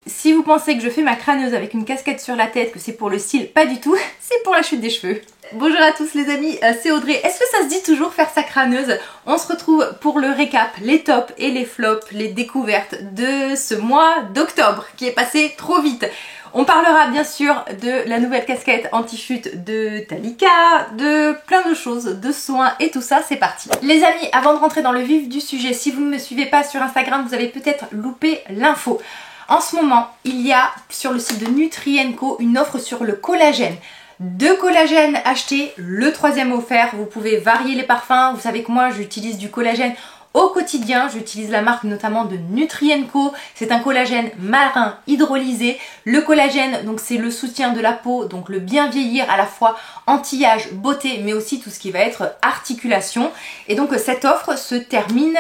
Si vous pensez que je fais ma crâneuse avec une casquette sur la tête, que c'est pour le style, pas du tout, c'est pour la chute des cheveux. Bonjour à tous les amis, c'est Audrey. Est-ce que ça se dit toujours faire sa crâneuse? On se retrouve pour le récap, les tops et les flops, les découvertes de ce mois d'octobre qui est passé trop vite. On parlera bien sûr de la nouvelle casquette anti-chute de Talika, de plein de choses, de soins et tout ça, c'est parti. Les amis, avant de rentrer dans le vif du sujet, si vous ne me suivez pas sur Instagram, vous avez peut-être loupé l'info. En ce moment, il y a sur le site de Nutri & Co une offre sur le collagène. 2 collagènes achetés, le 3e offert. Vous pouvez varier les parfums. Vous savez que moi, j'utilise du collagène au quotidien. J'utilise la marque notamment de Nutri & Co. C'est un collagène marin hydrolysé. Le collagène, donc c'est le soutien de la peau, donc le bien vieillir, à la fois anti-âge, beauté, mais aussi tout ce qui va être articulation. Et donc cette offre se termine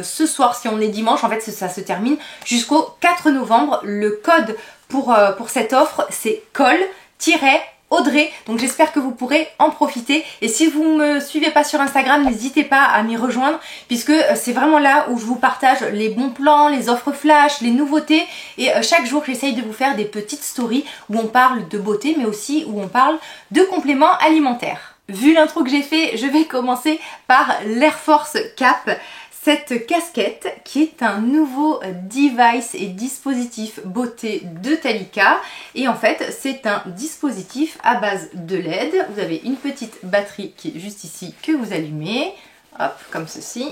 ce soir, si on est dimanche. En fait, ça se termine jusqu'au 4 novembre. Le code pour cette offre, c'est col-Audrey, donc j'espère que vous pourrez en profiter. Et si vous ne me suivez pas sur Instagram, n'hésitez pas à m'y rejoindre, puisque c'est vraiment là où je vous partage les bons plans, les offres flash, les nouveautés. Et chaque jour, j'essaye de vous faire des petites stories où on parle de beauté, mais aussi où on parle de compléments alimentaires. Vu l'intro que j'ai fait, je vais commencer par l'Air Force Cap. Cette casquette qui est un nouveau device et dispositif beauté de Talika, et en fait c'est un dispositif à base de LED. Vous avez une petite batterie qui est juste ici que vous allumez, hop, comme ceci.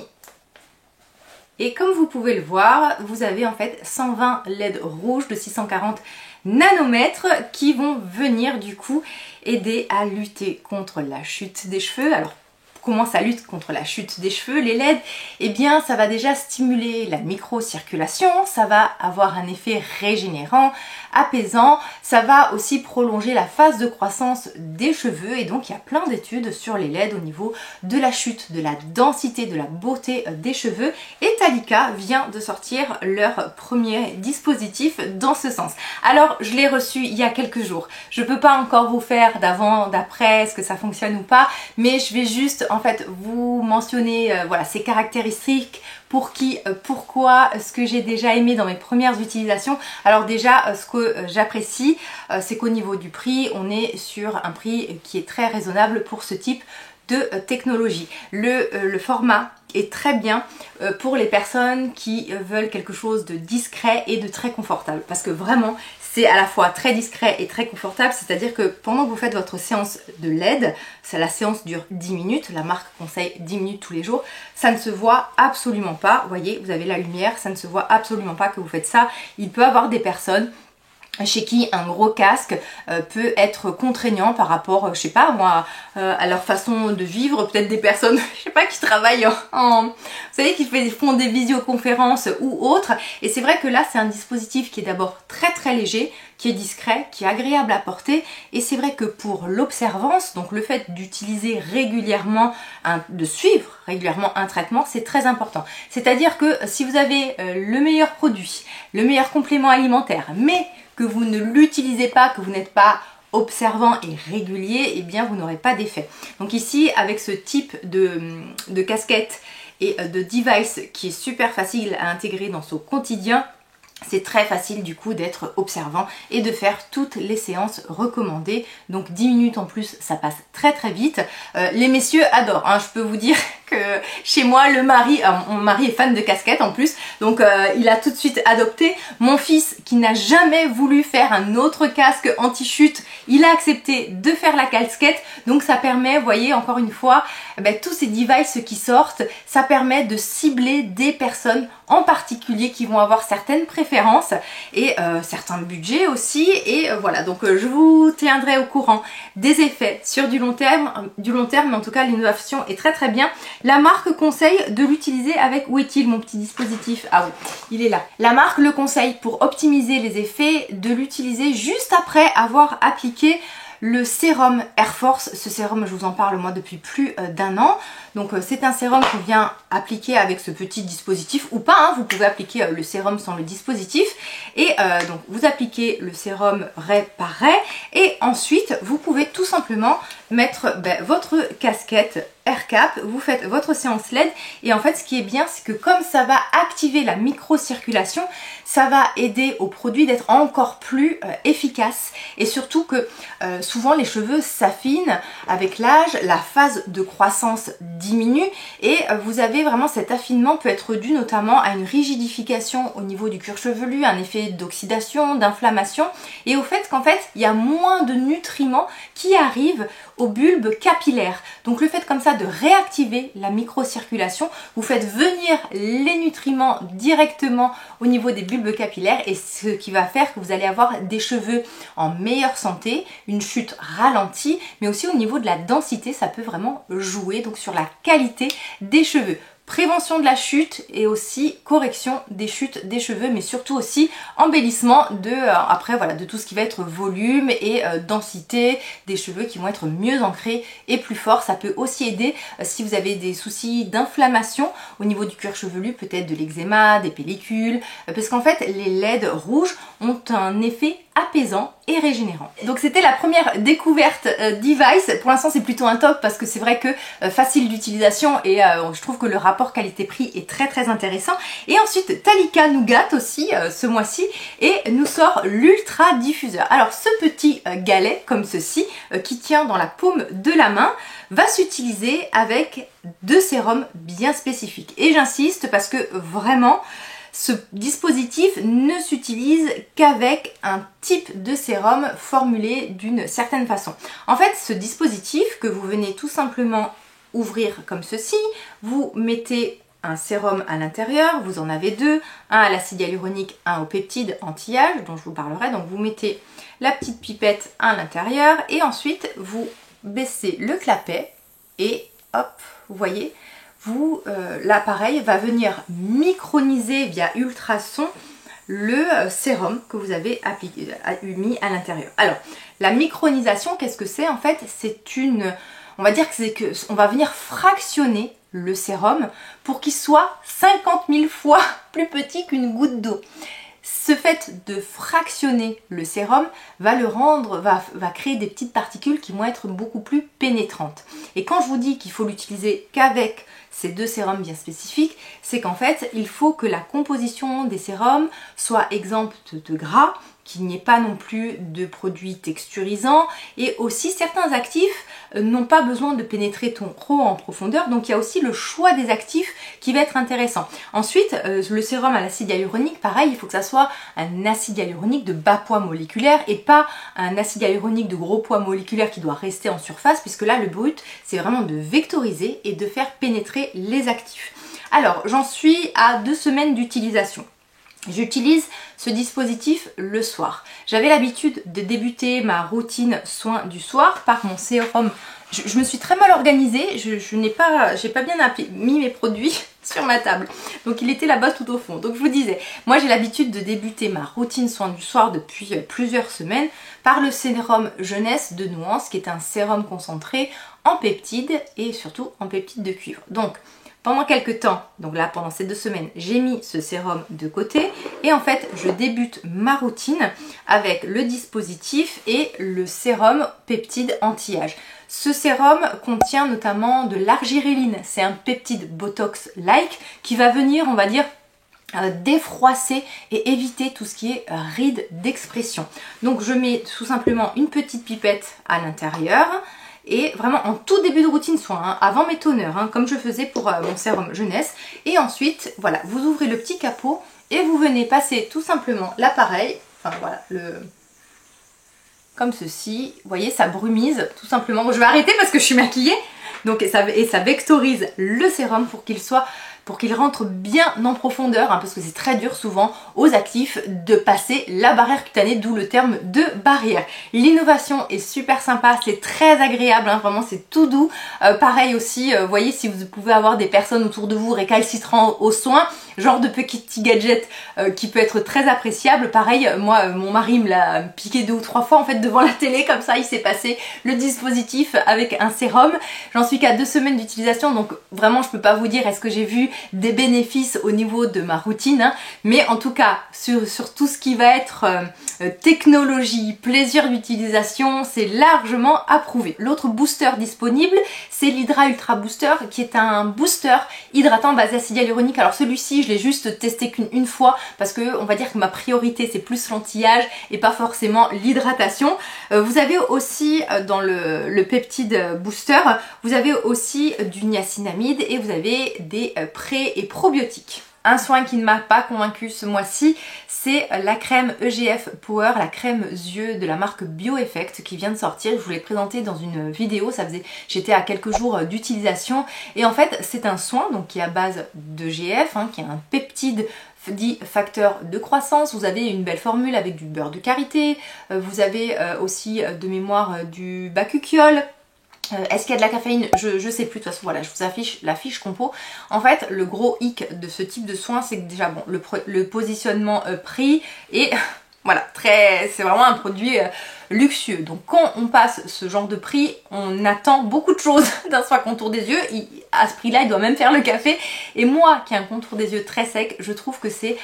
Et comme vous pouvez le voir, vous avez en fait 120 LED rouges de 640 nanomètres qui vont venir du coup aider à lutter contre la chute des cheveux. Alors comment ça lutte contre la chute des cheveux, les LED? Eh bien, ça va déjà stimuler la microcirculation, ça va avoir un effet régénérant, apaisant, ça va aussi prolonger la phase de croissance des cheveux, et donc il y a plein d'études sur les LED au niveau de la chute, de la densité, de la beauté des cheveux, et Talika vient de sortir leur premier dispositif dans ce sens. Alors, je l'ai reçu il y a quelques jours, je peux pas encore vous faire d'avant, d'après, est-ce que ça fonctionne ou pas, mais je vais juste en fait vous mentionner voilà, ces caractéristiques, pour qui, pourquoi, ce que j'ai déjà aimé dans mes premières utilisations. Alors déjà, ce que j'apprécie, c'est qu'au niveau du prix, on est sur un prix qui est très raisonnable pour ce type de technologie. Le format est très bien pour les personnes qui veulent quelque chose de discret et de très confortable, parce que vraiment c'est à la fois très discret et très confortable, c'est-à-dire que pendant que vous faites votre séance de LED, la séance dure 10 minutes, la marque conseille 10 minutes tous les jours, ça ne se voit absolument pas. Vous voyez, vous avez la lumière, ça ne se voit absolument pas que vous faites ça. Il peut y avoir des personnes chez qui un gros casque peut être contraignant par rapport, je sais pas moi, à leur façon de vivre. Peut-être des personnes, je sais pas, qui travaillent vous savez, qui font des visioconférences ou autres. Et c'est vrai que là, c'est un dispositif qui est d'abord très très léger, qui est discret, qui est agréable à porter. Et c'est vrai que pour l'observance, donc le fait d'utiliser régulièrement, de suivre régulièrement un traitement, c'est très important. C'est-à-dire que si vous avez le meilleur produit, le meilleur complément alimentaire, mais que vous ne l'utilisez pas, que vous n'êtes pas observant et régulier, eh bien vous n'aurez pas d'effet. Donc ici, avec ce type de casquette et de device qui est super facile à intégrer dans son quotidien, c'est très facile du coup d'être observant et de faire toutes les séances recommandées. Donc 10 minutes en plus, ça passe très très vite. Les messieurs adorent, hein. Je peux vous dire que chez moi, mon mari est fan de casquettes en plus, donc il a tout de suite adopté. Mon fils, qui n'a jamais voulu faire un autre casque anti-chute, il a accepté de faire la casquette. Donc ça permet, vous voyez, encore une fois, tous ces devices qui sortent, ça permet de cibler des personnes en particulier qui vont avoir certaines préférences et certains budgets aussi. Et voilà, donc je vous tiendrai au courant des effets sur du long terme, mais en tout cas l'innovation est très très bien. La marque conseille de l'utiliser avec, où est-il mon petit dispositif? Ah oui, il est là. La marque le conseille pour optimiser les effets de l'utiliser juste après avoir appliqué le sérum Air Force. Ce sérum, je vous en parle moi depuis plus d'un an. Donc c'est un sérum qu'on vient appliquer avec ce petit dispositif ou pas, hein, vous pouvez appliquer le sérum sans le dispositif. Et donc vous appliquez le sérum raie par raie et ensuite vous pouvez tout simplement mettre votre casquette AirCap, vous faites votre séance LED et en fait ce qui est bien c'est que comme ça va activer la microcirculation, ça va aider au produit d'être encore plus efficace et surtout que souvent les cheveux s'affinent avec l'âge, la phase de croissance diminue et vous avez vraiment cet affinement peut être dû notamment à une rigidification au niveau du cuir chevelu, un effet d'oxydation, d'inflammation et au fait qu'en fait il y a moins de nutriments qui arrivent au bulbe capillaire. Donc le fait comme ça de réactiver la microcirculation, vous faites venir les nutriments directement au niveau des bulbes capillaires et ce qui va faire que vous allez avoir des cheveux en meilleure santé, une chute ralentie, mais aussi au niveau de la densité, ça peut vraiment jouer donc sur la qualité des cheveux. Prévention de la chute et aussi correction des chutes des cheveux, mais surtout aussi embellissement de après voilà de tout ce qui va être volume et densité des cheveux qui vont être mieux ancrés et plus forts. Ça peut aussi aider si vous avez des soucis d'inflammation au niveau du cuir chevelu, peut-être de l'eczéma, des pellicules, parce qu'en fait les LED rouges ont un effet apaisant et régénérant. Donc c'était la première découverte device. Pour l'instant c'est plutôt un top parce que c'est vrai que facile d'utilisation et je trouve que le rapport qualité-prix est très intéressant. Et ensuite Talika nous gâte aussi ce mois-ci et nous sort l'ultra diffuseur. Alors ce petit galet comme ceci qui tient dans la paume de la main va s'utiliser avec deux sérums bien spécifiques. Et j'insiste parce que vraiment ce dispositif ne s'utilise qu'avec un type de sérum formulé d'une certaine façon. En fait, ce dispositif que vous venez tout simplement ouvrir comme ceci, vous mettez un sérum à l'intérieur, vous en avez deux, un à l'acide hyaluronique, un au peptide anti-âge dont je vous parlerai. Donc vous mettez la petite pipette à l'intérieur et ensuite vous baissez le clapet et hop, vous voyez, l'appareil va venir microniser via ultrason le sérum que vous avez mis à l'intérieur. Alors, la micronisation, qu'est-ce que c'est en fait? C'est une, on va dire on va venir fractionner le sérum pour qu'il soit 50 000 fois plus petit qu'une goutte d'eau. Ce fait de fractionner le sérum va le rendre, va créer des petites particules qui vont être beaucoup plus pénétrantes. Et quand je vous dis qu'il faut l'utiliser qu'avec ces deux sérums bien spécifiques, c'est qu'en fait, il faut que la composition des sérums soit exempte de gras, qu'il n'y ait pas non plus de produits texturisants et aussi certains actifs n'ont pas besoin de pénétrer trop en profondeur, donc il y a aussi le choix des actifs qui va être intéressant. Ensuite, le sérum à l'acide hyaluronique, pareil, il faut que ça soit un acide hyaluronique de bas poids moléculaire et pas un acide hyaluronique de gros poids moléculaire qui doit rester en surface, puisque là le but c'est vraiment de vectoriser et de faire pénétrer les actifs. Alors j'en suis à 2 semaines d'utilisation. J'utilise ce dispositif le soir. J'avais l'habitude de débuter ma routine soin du soir par mon sérum. Je me suis très mal organisée, j'ai pas bien mis mes produits sur ma table. Donc il était là-bas tout au fond. Donc je vous disais, moi j'ai l'habitude de débuter ma routine soin du soir depuis plusieurs semaines par le sérum jeunesse de Nuance qui est un sérum concentré en peptides et surtout en peptides de cuivre. Donc pendant quelques temps, donc là pendant ces 2 semaines, j'ai mis ce sérum de côté et en fait je débute ma routine avec le dispositif et le sérum peptide anti-âge. Ce sérum contient notamment de l'argiréline, c'est un peptide botox-like qui va venir, on va dire, défroisser et éviter tout ce qui est rides d'expression. Donc je mets tout simplement une petite pipette à l'intérieur. Et vraiment en tout début de routine soin, hein, avant mes toners, hein, comme je faisais pour mon sérum jeunesse. Et ensuite, voilà, vous ouvrez le petit capot et vous venez passer tout simplement l'appareil, enfin voilà, comme ceci. Vous voyez, ça brumise tout simplement. Bon, je vais arrêter parce que je suis maquillée. Donc, et ça vectorise le sérum pour qu'il rentre bien en profondeur, hein, parce que c'est très dur souvent aux actifs de passer la barrière cutanée, d'où le terme de barrière. L'innovation est super sympa, c'est très agréable, hein, vraiment c'est tout doux. Pareil aussi, vous voyez, si vous pouvez avoir des personnes autour de vous récalcitrantes aux soins, genre de petit gadget qui peut être très appréciable. Pareil, moi mon mari me l'a piqué 2 ou 3 fois en fait devant la télé, comme ça il s'est passé le dispositif avec un sérum. J'en suis qu'à 2 semaines d'utilisation, donc vraiment je peux pas vous dire est-ce que j'ai vu des bénéfices au niveau de ma routine, hein, mais en tout cas sur tout ce qui va être technologie, plaisir d'utilisation, c'est largement approuvé. L'autre booster disponible, c'est l'Hydra Ultra Booster, qui est un booster hydratant basé acide hyaluronique. Alors celui-ci, je l'ai juste testé qu'une fois parce que on va dire que ma priorité c'est plus l'anti-âge et pas forcément l'hydratation. Vous avez aussi dans le peptide booster, vous avez aussi du niacinamide et vous avez des pré et probiotiques. Un soin qui ne m'a pas convaincu ce mois-ci, c'est la crème EGF Power, la crème yeux de la marque BioEffect qui vient de sortir. Je vous l'ai présenté dans une vidéo, j'étais à quelques jours d'utilisation. Et en fait, c'est un soin donc, qui est à base d'EGF, hein, qui est un peptide dit facteur de croissance. Vous avez une belle formule avec du beurre de karité, vous avez aussi de mémoire du bakuchiol. Est-ce qu'il y a de la caféine? Je sais plus, de toute façon voilà, je vous affiche la fiche compo. En fait, le gros hic de ce type de soin, c'est que déjà bon, le positionnement prix et voilà, c'est vraiment un produit luxueux. Donc quand on passe ce genre de prix, on attend beaucoup de choses d'un soin contour des yeux. À ce prix-là, il doit même faire le café. Et moi, qui ai un contour des yeux très sec, je trouve que c'est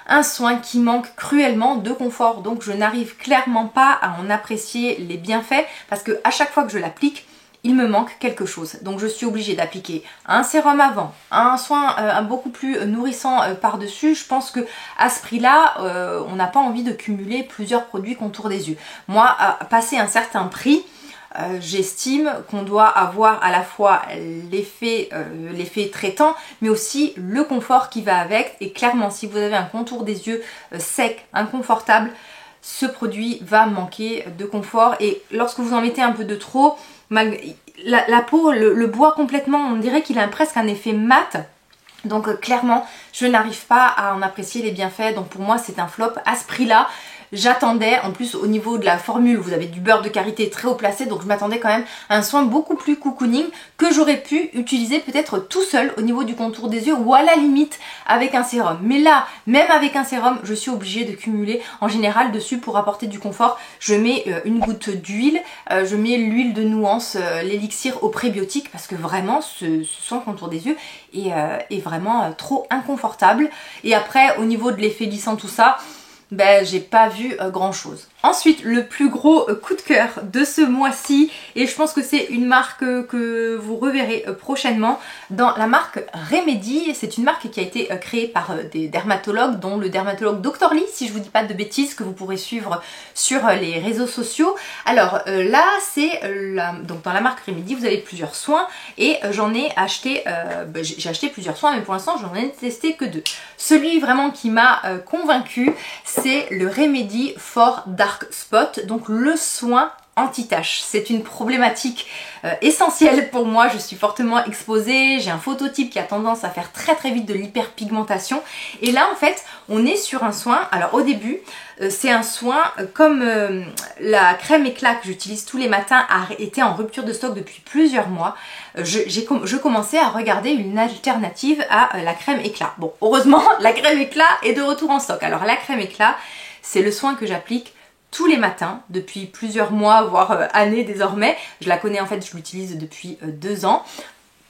un soin qui manque cruellement de confort. Donc je n'arrive clairement pas à en apprécier les bienfaits parce que à chaque fois que je l'applique, il me manque quelque chose. Donc je suis obligée d'appliquer un sérum avant, un soin beaucoup plus nourrissant par-dessus. Je pense que à ce prix-là, on n'a pas envie de cumuler plusieurs produits contour des yeux. Moi, à passer un certain prix, j'estime qu'on doit avoir à la fois l'effet traitant, mais aussi le confort qui va avec. Et clairement, si vous avez un contour des yeux sec, inconfortable, ce produit va manquer de confort. Et lorsque vous en mettez un peu de trop, la peau le boit complètement, on dirait qu'il a presque un effet mat. Donc clairement, je n'arrive pas à en apprécier les bienfaits. Donc pour moi, c'est un flop à ce prix-là. J'attendais, en plus au niveau de la formule, vous avez du beurre de karité très haut placé, donc je m'attendais quand même à un soin beaucoup plus cocooning que j'aurais pu utiliser peut-être tout seul au niveau du contour des yeux ou à la limite avec un sérum. Mais là, même avec un sérum, je suis obligée de cumuler en général dessus pour apporter du confort. Je mets une goutte d'huile, je mets l'huile de nuance, l'élixir au prébiotique parce que vraiment ce soin contour des yeux est vraiment trop inconfortable. Et après, au niveau de l'effet lissant, tout ça, ben j'ai pas vu grand chose. Ensuite, le plus gros coup de cœur de ce mois-ci, et je pense que c'est une marque que vous reverrez prochainement, dans la marque Remedy. C'est une marque qui a été créée par des dermatologues, dont le dermatologue Dr Lee, si je vous dis pas de bêtises, que vous pourrez suivre sur les réseaux sociaux. Alors là, c'est donc dans la marque Remedy, vous avez plusieurs soins, et j'en ai acheté, j'ai acheté plusieurs soins, mais pour l'instant, j'en ai testé que 2. Celui vraiment qui m'a convaincu, c'est le Remedy for Dark Spot, donc le soin anti-tache. C'est une problématique essentielle pour moi, je suis fortement exposée, j'ai un phototype qui a tendance à faire très très vite de l'hyperpigmentation, et là en fait on est sur un soin, alors au début c'est un soin comme la crème éclat que j'utilise tous les matins a été en rupture de stock depuis plusieurs mois. Je commençais à regarder une alternative à la crème éclat. Bon, heureusement la crème éclat est de retour en stock. Alors la crème éclat, c'est le soin que j'applique tous les matins depuis plusieurs mois, voire années désormais. Je la connais en fait, je l'utilise depuis 2 ans.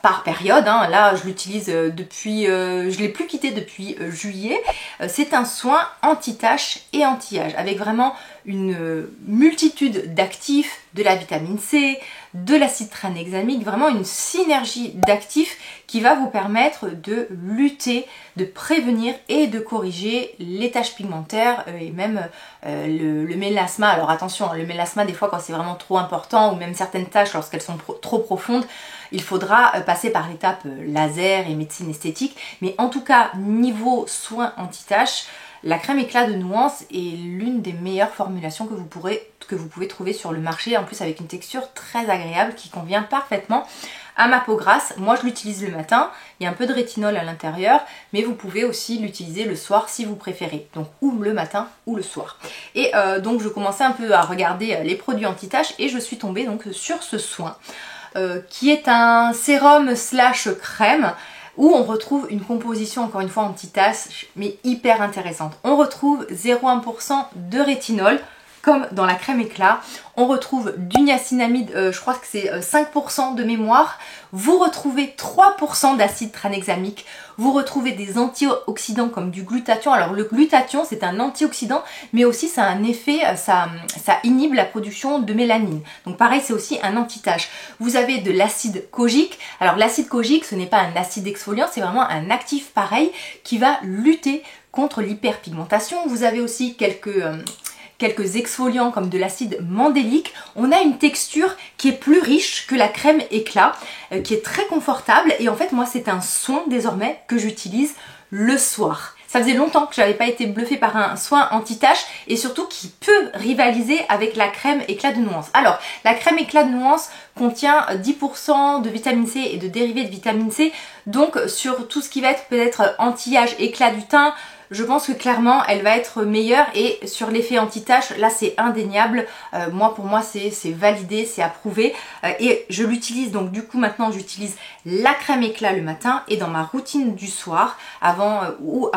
Par période, hein. Là je l'utilise depuis, je l'ai plus quitté depuis juillet. C'est un soin anti-tache et anti-âge avec vraiment une multitude d'actifs, de la vitamine C, de l'acide tranexamique, vraiment une synergie d'actifs qui va vous permettre de lutter, de prévenir et de corriger les taches pigmentaires et même le mélasma. Alors attention, le mélasma des fois quand c'est vraiment trop important ou même certaines taches lorsqu'elles sont trop profondes, il faudra passer par l'étape laser et médecine esthétique. Mais en tout cas, niveau soins anti-taches, la crème éclat de nuance est l'une des meilleures formulations que vous pouvez trouver sur le marché, en plus avec une texture très agréable qui convient parfaitement à ma peau grasse. Moi je l'utilise le matin, il y a un peu de rétinol à l'intérieur, mais vous pouvez aussi l'utiliser le soir si vous préférez, donc ou le matin ou le soir. Et donc je commençais un peu à regarder les produits anti-taches et je suis tombée donc sur ce soin qui est un sérum slash crème. où on retrouve une composition encore une fois anti-tache mais hyper intéressante. On retrouve 0,1% de rétinol comme dans la crème éclat. On retrouve du niacinamide, je crois que c'est 5% de mémoire. Vous retrouvez 3% d'acide tranexamique. Vous retrouvez des antioxydants comme du glutathion. Alors le glutathion c'est un antioxydant mais aussi ça a un effet, ça inhibe la production de mélanine. Donc pareil c'est aussi un anti-tache. Vous avez de l'acide kojique. Alors l'acide kojique ce n'est pas un acide exfoliant, c'est vraiment un actif pareil qui va lutter contre l'hyperpigmentation. Vous avez aussi quelques exfoliants comme de l'acide mandélique. On a une texture qui est plus riche que la crème éclat, qui est très confortable et en fait moi c'est un soin désormais que j'utilise le soir. Ça faisait longtemps que j'avais pas été bluffée par un soin anti-tache et surtout qui peut rivaliser avec la crème éclat de nuance. Alors la crème éclat de nuance contient 10% de vitamine C et de dérivés de vitamine C, donc sur tout ce qui va être peut-être anti-âge, éclat du teint, je pense que clairement elle va être meilleure et sur l'effet anti-tache là c'est indéniable. Pour moi c'est validé, c'est approuvé et je l'utilise donc du coup maintenant j'utilise la crème éclat le matin et dans ma routine du soir avant ou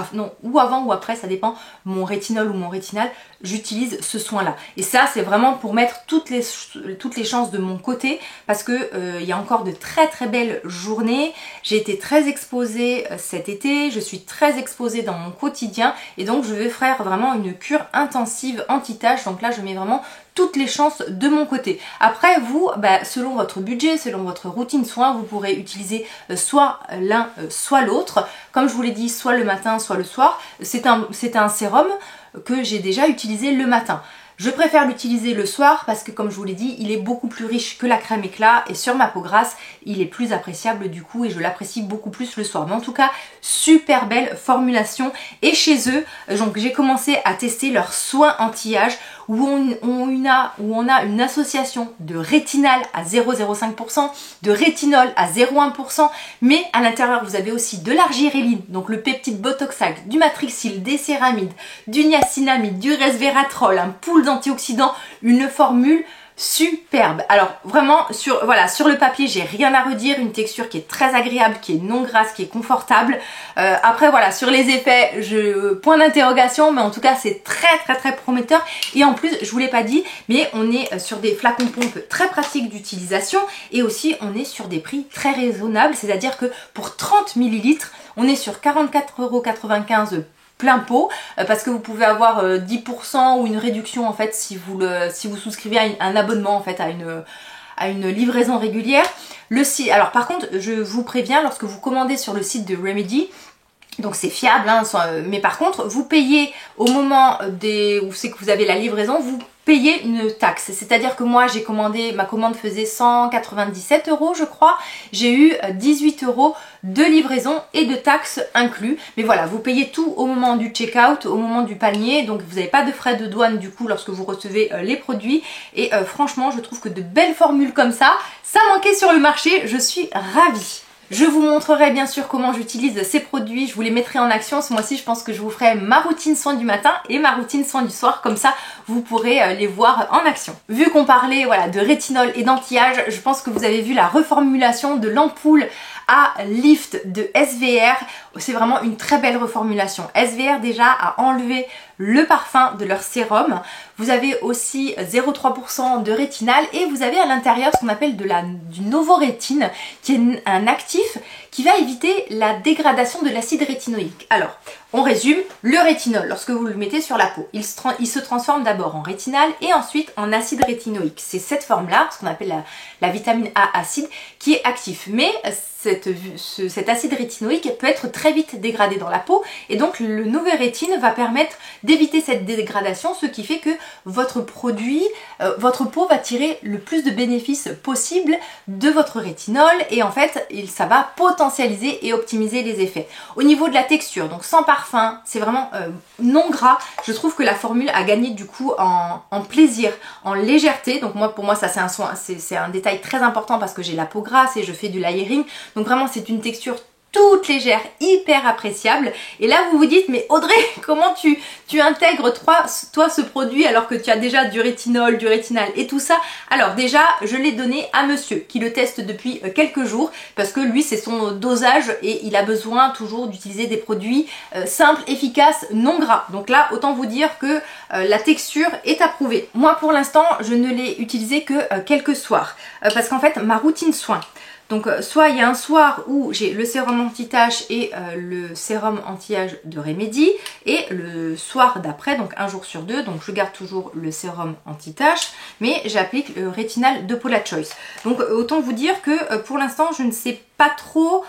après ça dépend, mon rétinol ou mon rétinal, j'utilise ce soin là et ça c'est vraiment pour mettre toutes les chances de mon côté parce que il y a encore de très très belles journées. J'ai été très exposée cet été, je suis très exposée dans mon quotidien et donc je vais faire vraiment une cure intensive anti-tache. Donc là je mets vraiment toutes les chances de mon côté. Après vous, selon votre budget, selon votre routine soin, vous pourrez utiliser soit l'un soit l'autre. Comme je vous l'ai dit, soit le matin, soit le soir. C'est un sérum que j'ai déjà utilisé le matin. Je préfère l'utiliser le soir parce que comme je vous l'ai dit, il est beaucoup plus riche que la crème éclat et sur ma peau grasse, il est plus appréciable du coup et je l'apprécie beaucoup plus le soir. Mais en tout cas, super belle formulation et chez eux, donc j'ai commencé à tester leur soin anti-âge où on a une association de rétinal à 0,05%, de rétinol à 0,1%, mais à l'intérieur vous avez aussi de l'argiréline, donc le peptide botoxac, du matrixyl, des céramides, du niacinamide, du resveratrol, un pool d'antioxydants, une formule superbe. Alors vraiment sur le papier j'ai rien à redire, une texture qui est très agréable, qui est non grasse, qui est confortable. Après voilà, sur les effets point d'interrogation, mais en tout cas c'est très très très prometteur et en plus je vous l'ai pas dit mais on est sur des flacons pompes très pratiques d'utilisation et aussi on est sur des prix très raisonnables, c'est à dire que pour 30 ml on est sur 44,95 € plein pot parce que vous pouvez avoir 10% ou une réduction en fait si vous souscrivez à un abonnement en fait à une livraison régulière. Alors par contre je vous préviens, lorsque vous commandez sur le site de Remedy, donc c'est fiable hein, mais par contre vous payez au moment où c'est que vous avez la livraison, vous payez une taxe. C'est-à-dire que moi j'ai commandé, ma commande faisait 197 € je crois, j'ai eu 18 € de livraison et de taxes inclus. Mais voilà, vous payez tout au moment du check-out, au moment du panier, donc vous n'avez pas de frais de douane du coup lorsque vous recevez les produits. Et franchement je trouve que de belles formules comme ça manquait sur le marché, je suis ravie. Je vous montrerai bien sûr comment j'utilise ces produits, je vous les mettrai en action. Ce mois-ci, je pense que je vous ferai ma routine soin du matin et ma routine soin du soir, comme ça vous pourrez les voir en action. Vu qu'on parlait de rétinol et d'anti-âge, je pense que vous avez vu la reformulation de l'ampoule à lift de SVR. C'est vraiment une très belle reformulation. SVR déjà a enlevé le parfum de leur sérum. Vous avez aussi 0,3% de rétinal et vous avez à l'intérieur ce qu'on appelle du novorétine qui est un actif qui va éviter la dégradation de l'acide rétinoïque. Alors, on résume, le rétinol, lorsque vous le mettez sur la peau, il se transforme d'abord en rétinal et ensuite en acide rétinoïque. C'est cette forme-là, ce qu'on appelle la vitamine A acide, qui est actif. Mais cet acide rétinoïque peut être très vite dégradé dans la peau et donc le novorétine va permettre d'éviter cette dégradation, ce qui fait que votre peau va tirer le plus de bénéfices possible de votre rétinol et en fait ça va potentialiser et optimiser les effets. Au niveau de la texture, donc sans parfum, c'est vraiment non gras, je trouve que la formule a gagné du coup en plaisir, en légèreté. Donc pour moi ça c'est un détail très important parce que j'ai la peau grasse et je fais du layering, donc vraiment c'est une texture toute légère, hyper appréciable. Et là vous vous dites, mais Audrey, comment tu intègres toi ce produit alors que tu as déjà du rétinol, du rétinal et tout ça? Alors déjà, je l'ai donné à monsieur qui le teste depuis quelques jours parce que lui c'est son dosage et il a besoin toujours d'utiliser des produits simples, efficaces, non gras. Donc là, autant vous dire que la texture est approuvée. Moi pour l'instant, je ne l'ai utilisé que quelques soirs parce qu'en fait ma routine soin, donc soit il y a un soir où j'ai le sérum anti-tache et le sérum anti-âge de Remedy, et le soir d'après, donc un jour sur deux, donc je garde toujours le sérum anti-tache, mais j'applique le rétinal de Paula Choice. Donc autant vous dire que pour l'instant je ne sais pas trop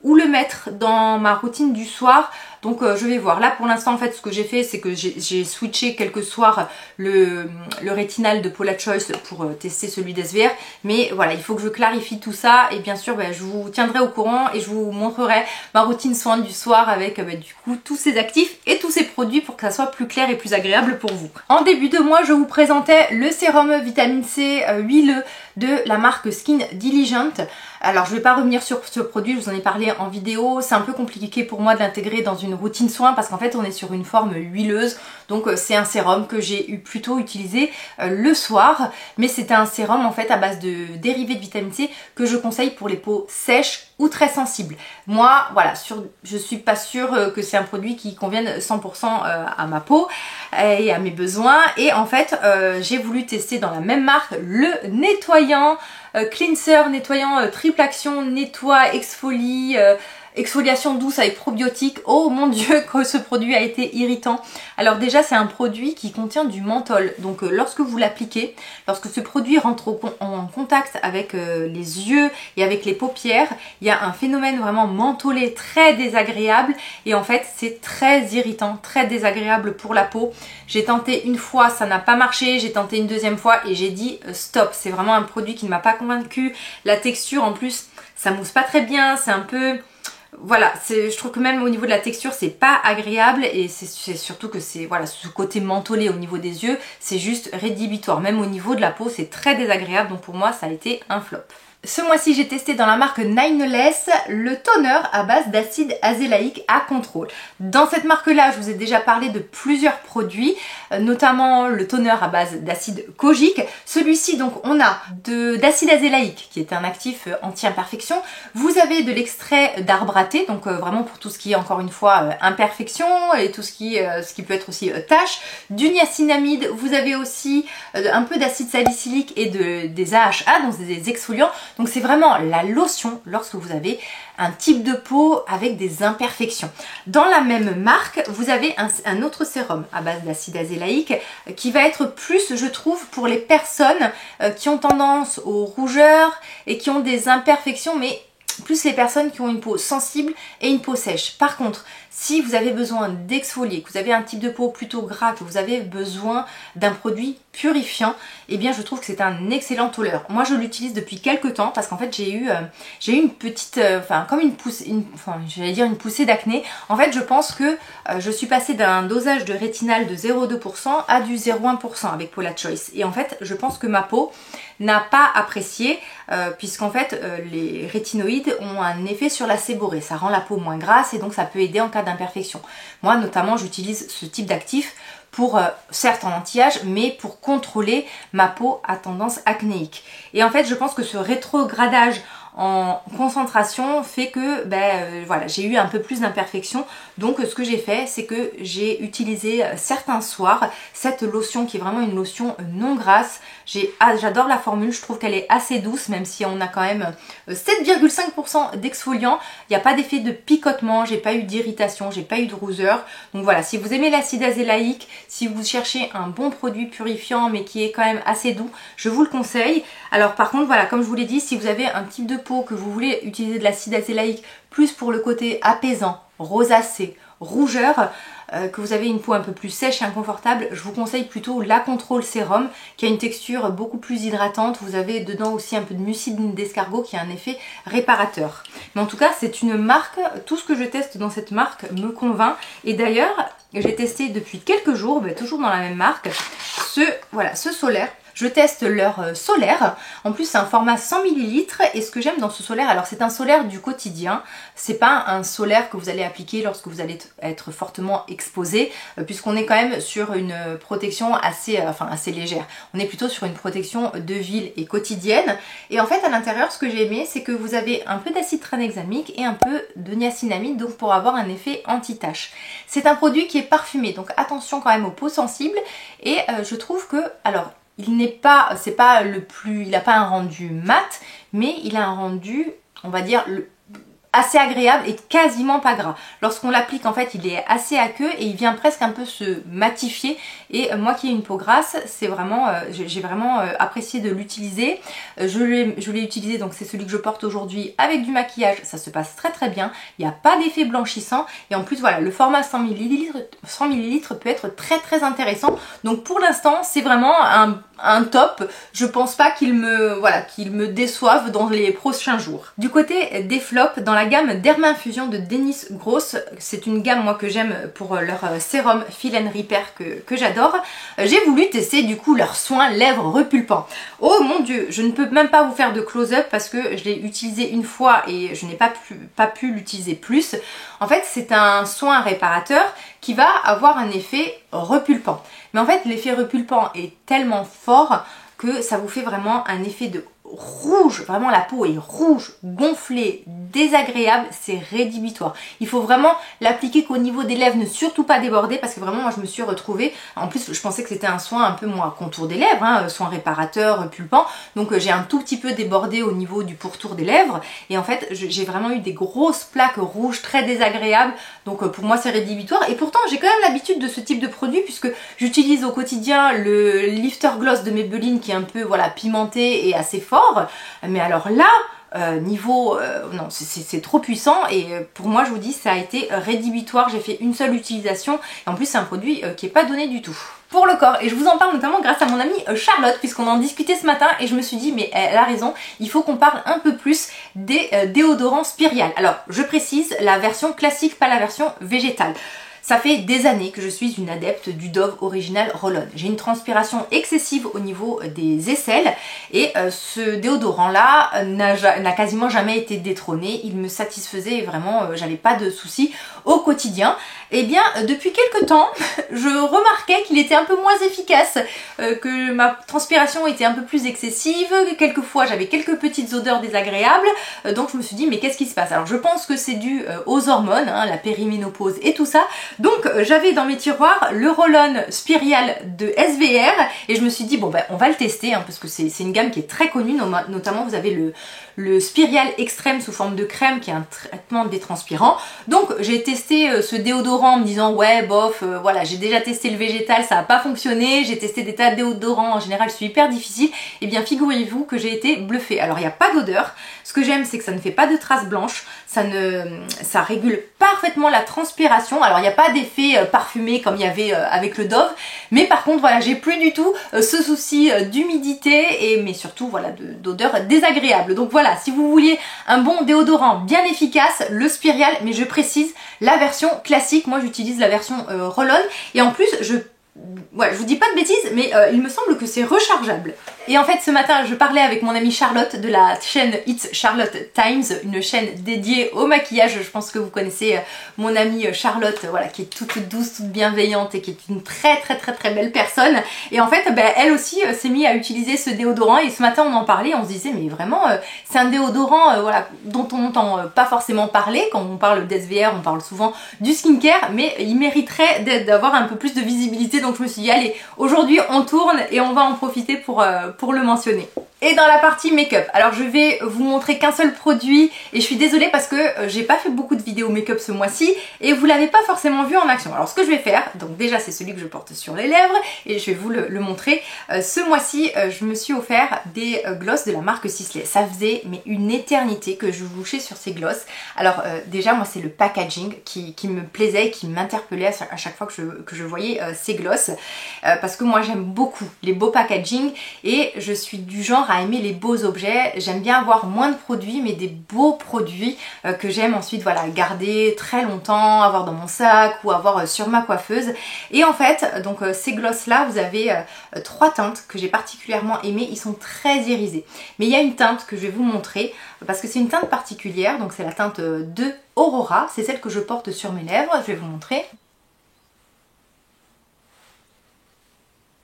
où le mettre dans ma routine du soir. Donc je vais voir. Là pour l'instant en fait ce que j'ai fait, c'est que j'ai switché quelques soirs le rétinal de Paula Choice pour tester celui d'SVR. Mais voilà, il faut que je clarifie tout ça et bien sûr je vous tiendrai au courant et je vous montrerai ma routine soin du soir avec du coup tous ces actifs et tous ces produits pour que ça soit plus clair et plus agréable pour vous. En début de mois, je vous présentais le sérum vitamine C huileux de la marque Skin Diligent. Alors je ne vais pas revenir sur ce produit, je vous en ai parlé en vidéo, c'est un peu compliqué pour moi de l'intégrer dans une routine soin parce qu'en fait on est sur une forme huileuse, donc c'est un sérum que j'ai plutôt utilisé le soir, mais c'est un sérum en fait à base de dérivés de vitamine C que je conseille pour les peaux sèches ou très sensibles. Moi voilà, je suis pas sûre que c'est un produit qui convienne 100% à ma peau et à mes besoins, et en fait j'ai voulu tester dans la même marque le nettoyant cleanser, nettoyant triple action, nettoie, exfolie, exfoliation douce avec probiotiques. Oh mon dieu, que ce produit a été irritant. Alors déjà c'est un produit qui contient du menthol, donc lorsque vous l'appliquez, lorsque ce produit rentre en contact avec les yeux et avec les paupières, il y a un phénomène vraiment mentholé très désagréable et en fait c'est très irritant, très désagréable pour la peau. J'ai tenté une fois, ça n'a pas marché, j'ai tenté une deuxième fois et j'ai dit stop. C'est vraiment un produit qui ne m'a pas convaincue. La texture en plus, ça mousse pas très bien, c'est un peu... Voilà, je trouve que même au niveau de la texture c'est pas agréable et c'est surtout que c'est voilà, ce côté mentholé au niveau des yeux, c'est juste rédhibitoire. Même au niveau de la peau c'est très désagréable, donc pour moi ça a été un flop. Ce mois-ci, j'ai testé dans la marque Nineless le toner à base d'acide azélaïque à contrôle. Dans cette marque-là, je vous ai déjà parlé de plusieurs produits, notamment le toner à base d'acide kojique. Celui-ci, donc, on a d'acide azélaïque, qui est un actif anti-imperfection. Vous avez de l'extrait d'arbre à thé, donc vraiment pour tout ce qui est, encore une fois, imperfection et tout ce qui peut être aussi tache. Du niacinamide, vous avez aussi un peu d'acide salicylique et des AHA, donc des exfoliants. Donc c'est vraiment la lotion lorsque vous avez un type de peau avec des imperfections. Dans la même marque, vous avez un autre sérum à base d'acide azélaïque qui va être plus, je trouve, pour les personnes qui ont tendance aux rougeurs et qui ont des imperfections, mais plus les personnes qui ont une peau sensible et une peau sèche. Par contre, si vous avez besoin d'exfolier, que vous avez un type de peau plutôt gras, que vous avez besoin d'un produit purifiant, eh bien je trouve que c'est un excellent toner. Moi je l'utilise depuis quelques temps parce qu'en fait j'ai eu une petite, comme une poussée, j'allais dire une poussée d'acné. En fait je pense que je suis passée d'un dosage de rétinal de 0,2% à du 0,1% avec Paula Choice. Et en fait je pense que ma peau n'a pas apprécié puisqu'en fait les rétinoïdes ont un effet sur la séborrhée. Ça rend la peau moins grasse et donc ça peut aider en cas d'imperfection. Moi notamment j'utilise ce type d'actif pour, certes en anti-âge, mais pour contrôler ma peau à tendance acnéique. Et en fait je pense que ce rétrogradage en concentration fait que voilà, j'ai eu un peu plus d'imperfections. Donc ce que j'ai fait, c'est que j'ai utilisé certains soirs cette lotion qui est vraiment une lotion non grasse. J'adore la formule, je trouve qu'elle est assez douce, même si on a quand même 7,5% d'exfoliant. Il n'y a pas d'effet de picotement, j'ai pas eu d'irritation, j'ai pas eu de rougeur. Donc voilà, si vous aimez l'acide azélaïque, si vous cherchez un bon produit purifiant mais qui est quand même assez doux, je vous le conseille. Alors par contre voilà, comme je vous l'ai dit, si vous avez un type de peau que vous voulez utiliser de l'acide azélaïque plus pour le côté apaisant, rosacée, rougeur, que vous avez une peau un peu plus sèche et inconfortable, je vous conseille plutôt la Contrôle Sérum qui a une texture beaucoup plus hydratante. Vous avez dedans aussi un peu de mucine d'escargot qui a un effet réparateur. Mais en tout cas c'est une marque, tout ce que je teste dans cette marque me convainc. Et d'ailleurs j'ai testé depuis quelques jours, toujours dans la même marque, ce solaire. je teste leur solaire. En plus c'est un format 100 ml et ce que j'aime dans ce solaire, alors c'est un solaire du quotidien, c'est pas un solaire que vous allez appliquer lorsque vous allez être fortement exposé, puisqu'on est quand même sur une protection assez légère. On est plutôt sur une protection de ville et quotidienne. Et en fait à l'intérieur ce que j'ai aimé c'est que vous avez un peu d'acide tranexamique et un peu de niacinamide, donc pour avoir un effet anti-tache. C'est un produit qui est parfumé, donc attention quand même aux peaux sensibles. Et je trouve que, alors il n'est pas, c'est pas le plus, il n'a pas un rendu mat, mais il a un rendu, on va dire, assez agréable et quasiment pas gras. Lorsqu'on l'applique en fait il est assez aqueux et il vient presque un peu se matifier, et moi qui ai une peau grasse c'est vraiment, j'ai vraiment apprécié de l'utiliser. Je l'ai utilisé, donc c'est celui que je porte aujourd'hui avec du maquillage, ça se passe très très bien, il n'y a pas d'effet blanchissant et en plus voilà le format 100 ml peut être très très intéressant. Donc pour l'instant c'est vraiment un top, je pense pas qu'il me déçoive dans les prochains jours. Du côté des flops, dans la gamme Derminfusion de Denis Gross, c'est une gamme moi que j'aime pour leur sérum Fill and Repair que j'adore, j'ai voulu tester du coup leur soin lèvres repulpant. Oh mon dieu, je ne peux même pas vous faire de close-up parce que je l'ai utilisé une fois et je n'ai pas pu l'utiliser plus. En fait c'est un soin réparateur qui va avoir un effet repulpant. Mais en fait l'effet repulpant est tellement fort que ça vous fait vraiment un effet de rouge, vraiment la peau est rouge, gonflée, désagréable, c'est rédhibitoire. Il faut vraiment l'appliquer qu'au niveau des lèvres, ne surtout pas déborder parce que vraiment moi je me suis retrouvée, en plus je pensais que c'était un soin un peu moins contour des lèvres, hein, soin réparateur, pulpant, donc j'ai un tout petit peu débordé au niveau du pourtour des lèvres et en fait j'ai vraiment eu des grosses plaques rouges très désagréables, donc pour moi c'est rédhibitoire et pourtant j'ai quand même l'habitude de ce type de produit puisque j'utilise au quotidien le Lifter Gloss de Maybelline qui est un peu voilà pimenté et assez fort. Mais alors là, non, c'est trop puissant et pour moi je vous dis ça a été rédhibitoire, j'ai fait une seule utilisation et en plus c'est un produit qui est pas donné du tout. Pour le corps, et je vous en parle notamment grâce à mon amie Charlotte puisqu'on en discutait ce matin et je me suis dit mais elle a raison, il faut qu'on parle un peu plus des déodorants Spirial. Alors je précise, la version classique, pas la version végétale. Ça fait des années que je suis une adepte du Dove Original Roll-On. J'ai une transpiration excessive au niveau des aisselles et ce déodorant là n'a quasiment jamais été détrôné. Il me satisfaisait vraiment, j'avais pas de soucis au quotidien. Et bien depuis quelques temps, je remarquais qu'il était un peu moins efficace, que ma transpiration était un peu plus excessive, quelquefois j'avais quelques petites odeurs désagréables, donc je me suis dit mais qu'est-ce qui se passe? Alors je pense que c'est dû aux hormones, hein, la périménopause et tout ça. Donc j'avais dans mes tiroirs le Roll-On Spirial de SVR et je me suis dit bon ben on va le tester hein, parce que c'est une gamme qui est très connue, notamment vous avez le Spirial Extrême sous forme de crème qui est un traitement détranspirant. Donc j'ai testé ce déodorant en me disant ouais bof, voilà j'ai déjà testé le végétal, ça n'a pas fonctionné, j'ai testé des tas de déodorants, en général c'est hyper difficile. Et bien figurez-vous que j'ai été bluffée. Alors il n'y a pas d'odeur, ce que j'aime c'est que ça ne fait pas de traces blanches, ça régule parfaitement la transpiration. Alors il n'y a pas d'effet parfumé comme il y avait avec le Dove, mais par contre voilà j'ai plus du tout ce souci d'humidité mais surtout voilà d'odeur désagréable. Donc voilà, si vous vouliez un bon déodorant bien efficace, le Spirial, mais je précise la version classique, moi j'utilise la version Roll-On et en plus je vous dis pas de bêtises mais il me semble que c'est rechargeable. Et en fait ce matin je parlais avec mon amie Charlotte de la chaîne It's Charlotte Times, une chaîne dédiée au maquillage. Je pense que vous connaissez mon amie Charlotte, voilà, qui est toute douce, toute bienveillante et qui est une très belle personne. Et en fait elle aussi s'est mise à utiliser ce déodorant et ce matin on en parlait, on se disait mais vraiment c'est un déodorant voilà, dont on n'entend pas forcément parler. Quand on parle d'SVR on parle souvent du skincare, mais il mériterait d'avoir un peu plus de visibilité. Donc je me suis dit allez, aujourd'hui on tourne et on va en profiter pour le mentionner. Et dans la partie make-up, alors je vais vous montrer qu'un seul produit et je suis désolée parce que j'ai pas fait beaucoup de vidéos make-up ce mois-ci et vous l'avez pas forcément vu en action. Alors ce que je vais faire, donc déjà c'est celui que je porte sur les lèvres et je vais vous le montrer. Ce mois-ci je me suis offert des gloss de la marque Sisley. Ça faisait mais une éternité que je louchais sur ces gloss. Alors déjà moi c'est le packaging qui me plaisait et qui m'interpellait à chaque fois que je voyais ces gloss, parce que moi j'aime beaucoup les beaux packaging et je suis du genre genre à aimer les beaux objets. J'aime bien avoir moins de produits mais des beaux produits que j'aime ensuite voilà garder très longtemps, avoir dans mon sac ou avoir sur ma coiffeuse. Et en fait donc ces glosses là vous avez 3 teintes que j'ai particulièrement aimées, ils sont très irisés. Mais il y a une teinte que je vais vous montrer parce que c'est une teinte particulière, donc c'est la teinte 2 Aurora, c'est celle que je porte sur mes lèvres, je vais vous montrer.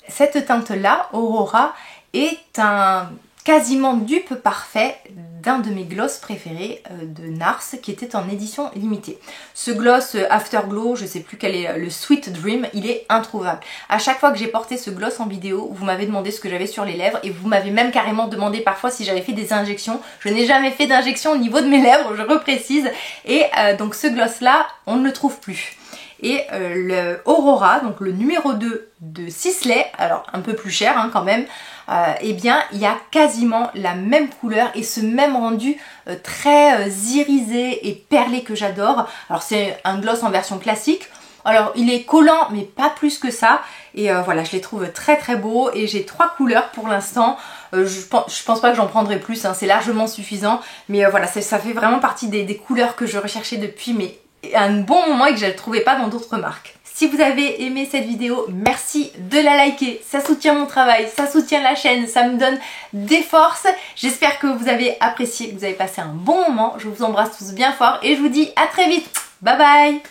Cette teinte-là, Aurora, est un quasiment dupe parfait d'un de mes gloss préférés de NARS qui était en édition limitée. Ce gloss Afterglow, je sais plus quel est le Sweet Dream, il est introuvable. À chaque fois que j'ai porté ce gloss en vidéo, vous m'avez demandé ce que j'avais sur les lèvres et vous m'avez même carrément demandé parfois si j'avais fait des injections. Je n'ai jamais fait d'injection au niveau de mes lèvres, je reprécise. Et donc ce gloss là, on ne le trouve plus. Et le Aurora, donc le numéro 2 de Sisley, alors un peu plus cher hein, quand même, eh bien il y a quasiment la même couleur et ce même rendu très irisé et perlé que j'adore. Alors c'est un gloss en version classique, alors il est collant mais pas plus que ça. Et voilà, je les trouve très très beaux et j'ai 3 couleurs pour l'instant. Je pense pas que j'en prendrai plus, hein, c'est largement suffisant. Mais voilà, ça fait vraiment partie des couleurs que je recherchais depuis mais un bon moment et que je ne le trouvais pas dans d'autres marques. Si vous avez aimé cette vidéo, merci de la liker, ça soutient mon travail, ça soutient la chaîne, ça me donne des forces. J'espère que vous avez apprécié, que vous avez passé un bon moment. Je vous embrasse tous bien fort et je vous dis à très vite. Bye bye.